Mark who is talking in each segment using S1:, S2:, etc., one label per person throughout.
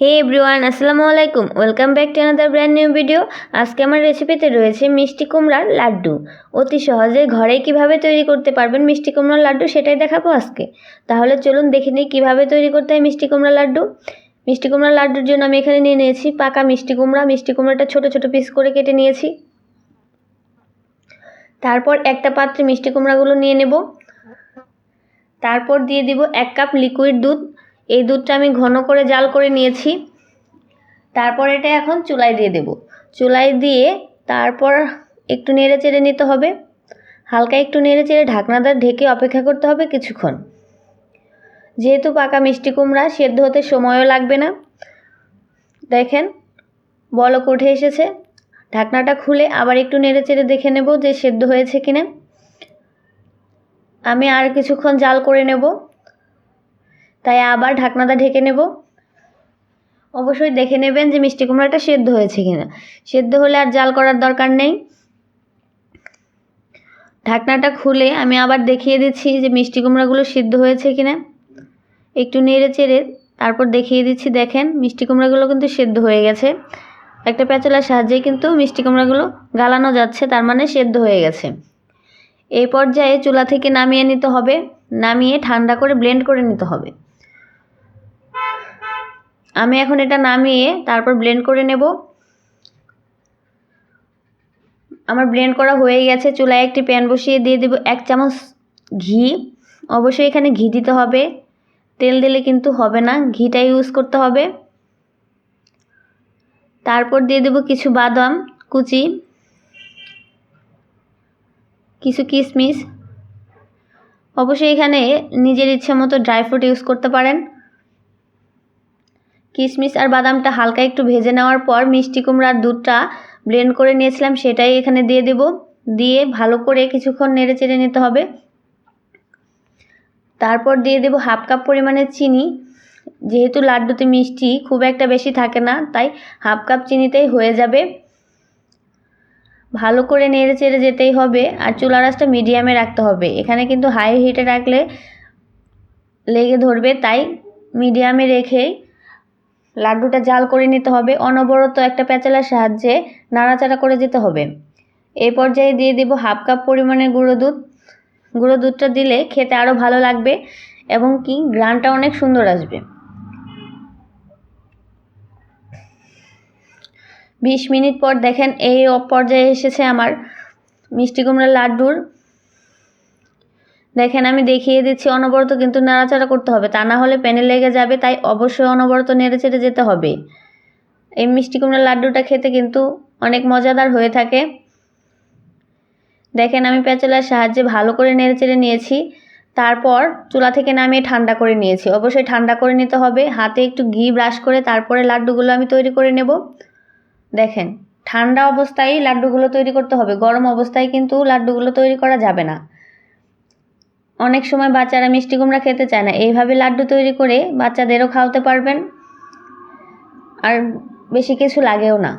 S1: হে everyone, আসসালামু আলাইকুম। Welcome back to another brand new video. আজকে আমার রেসিপিতে রয়েছে মিষ্টি কুমড়ার লাড্ডু। অতি সহজে ঘরে কিভাবে তৈরি করতে পারবেন মিষ্টি কুমড়ার লাড্ডু সেটাই দেখাবো আজকে। তাহলে চলুন দেখে নিই কীভাবে তৈরি করতে হয় মিষ্টি কুমড়ার লাড্ডু। মিষ্টি কুমড়ার লাড্ডুর জন্য আমি এখানে নিয়ে নিয়েছি পাকা মিষ্টি কুমড়া। মিষ্টি কুমড়াটা ছোট ছোট পিস করে কেটে নিয়েছি। তারপর একটা পাত্রে মিষ্টি কুমড়াগুলো নিয়ে নেব। তারপর দিয়ে দিব 1 কাপ লিকুইড দুধ। এই দুধটা আমি ঘন করে জাল করে নিয়েছি। তারপর এটা এখন চুলায় দিয়ে দেব। চুলায় দিয়ে তারপর একটু নেড়ে চেড়ে নিতে হবে। হালকা একটু নেড়ে চেড়ে ঢাকনাটা ঢেকে অপেক্ষা করতে হবে কিছুক্ষণ। যেহেতু পাকা মিষ্টি কুমড়া সেদ্ধ হতে সময়ও লাগবে না। দেখেন বলক উঠে এসেছে। ঢাকনাটা খুলে আবার একটু নেড়ে চেড়ে দেখে নেব যে সেদ্ধ হয়েছে কিনা। আমি আর কিছুক্ষণ জাল করে নেব, তাই আবার ঢাকনাটা ঢেকে নেব। অবশ্যই দেখে নেবেন যে মিষ্টি কুমড়াটা সেদ্ধ হয়েছে কিনা। সেদ্ধ হলে আর জাল করার দরকার নেই। ঢাকনাটা খুলে আমি আবার দেখিয়ে দিচ্ছি যে মিষ্টি কুমড়াগুলো সিদ্ধ হয়েছে কিনা। একটু নেড়ে চেড়ে তারপর দেখিয়ে দিচ্ছি। দেখেন মিষ্টি কুমড়াগুলো কিন্তু সেদ্ধ হয়ে গেছে। একটা প্যাচলার সাহায্যে কিন্তু মিষ্টি কুমড়াগুলো গালানো যাচ্ছে, তার মানে সেদ্ধ হয়ে গেছে। এই পর্যায়ে চুলা থেকে নামিয়ে নিতে হবে। নামিয়ে ঠান্ডা করে ব্লেন্ড করে নিতে হবে। আমি এখন এটা নামিয়ে তারপর ব্লেন্ড করে নেব। আমার ব্লেন্ড করা হয়ে গেছে। চুলায় একটি প্যান বসিয়ে দিয়ে দেব 1 চামচ ঘি। অবশ্যই এখানে ঘি দিতে হবে, তেল দিলে কিন্তু হবে না, ঘিটা ইউজ করতে হবে। তারপর দিয়ে দেব কিছু বাদাম কুচি, কিছু কিশমিশ। অবশ্যই এখানে নিজের ইচ্ছে মতো ড্রাই ফ্রুট ইউজ করতে পারেন। কিশমিশ আর বাদামটা হালকা একটু ভেজে নেওয়ার পর মিষ্টি কুমড়ার দুধটা ব্লেন্ড করে নিয়েছিলাম সেটাই এখানে দিয়ে দেব। দিয়ে ভালো করে কিছুক্ষণ নেড়ে চেড়ে নিতে হবে। তারপর দিয়ে দেব 1/2 কাপ পরিমাণের চিনি। যেহেতু লাড্ডুতে মিষ্টি খুব একটা বেশি থাকে না, তাই 1/2 কাপ চিনিতেই হয়ে যাবে। ভালো করে নেড়ে চেড়ে যেতেই হবে। আর চুলার আঁচটা মিডিয়ামে রাখতে হবে। এখানে কিন্তু হাই হিটে রাখলে লেগে ধরবে, তাই মিডিয়ামে রেখে লাড্ডুটা জাল করে নিতে হবে। অনবরত একটা প্যাচেলার সাহায্যে নাড়াচাড়া করে যেতে হবে। এই পর্যায়ে দিয়ে দেব 1/2 কাপ পরিমাণের গুঁড়ো দুধ। গুঁড়ো দুধটা দিলে খেতে আরও ভালো লাগবে এবং কি ঘ্রাণটা অনেক সুন্দর আসবে। 20 মিনিট পর দেখেন এই পর্যায়ে এসেছে আমার মিষ্টি কুমড়ার লাড্ডুর। দেখেন আমি দেখিয়ে দিচ্ছি, অনবরত কিন্তু নাড়াচাড়া করতে হবে, তা না হলে প্যানে লেগে যাবে। তাই অবশ্যই অনবরত নেড়ে চেড়ে যেতে হবে। এই মিষ্টি কুমড়ার লাড্ডুটা খেতে কিন্তু অনেক মজাদার হয়ে থাকে। দেখেন আমি প্যাচেলার সাহায্যে ভালো করে নেড়ে চেড়ে নিয়েছি। তারপর চুলা থেকে নামিয়ে ঠান্ডা করে নিয়েছি। অবশ্যই ঠান্ডা করে নিতে হবে। হাতে একটু ঘি ব্রাশ করে তারপরে লাড্ডুগুলো আমি তৈরি করে নেব। দেখেন ঠান্ডা অবস্থায় লাড্ডুগুলো তৈরি করতে হবে, গরম অবস্থায় কিন্তু লাড্ডুগুলো তৈরি করা যাবে না। অনেক সময় বাচ্চারা মিষ্টি কুমড়া খেতে চায় না, এইভাবে লাড্ডু তৈরি করে বাচ্চাদেরও খাওয়াতে পারবেন, আর বেশি কিছু লাগেও না।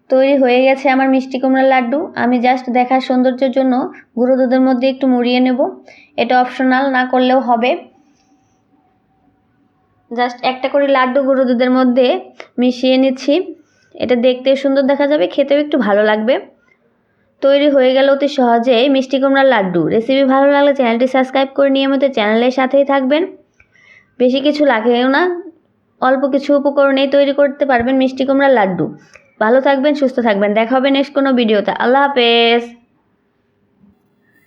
S1: তৈরি হয়ে গেছে আমার মিষ্টি কুমড়ার লাড্ডু। আমি জাস্ট দেখার সৌন্দর্যের জন্য গুঁড়ো দুধের মধ্যে একটু মুড়িয়ে নেব। এটা অপশনাল, না করলেও হবে। জাস্ট একটা করে লাড্ডু গুঁড়ো দুধের মধ্যে মিশিয়ে নিচ্ছি। এটা দেখতে সুন্দর দেখা যাবে, খেতেও একটু ভালো লাগবে। তৈরি হয়ে গেল অতি সহজেই মিষ্টি কুমড়ার লাড্ডু। রেসিপি ভালো লাগলে চ্যানেলটি সাবস্ক্রাইব করে নিয়মিত চ্যানেলের সাথেই থাকবেন। বেশি কিছু লাগেও না, অল্প কিছু উপকরণেই তৈরি করতে পারবেন মিষ্টি কুমড়ার লাড্ডু। ভালো থাকবেন, সুস্থ থাকবেন। দেখা হবে নেক্সট কোনো ভিডিওতে। আল্লাহ হাফেজ।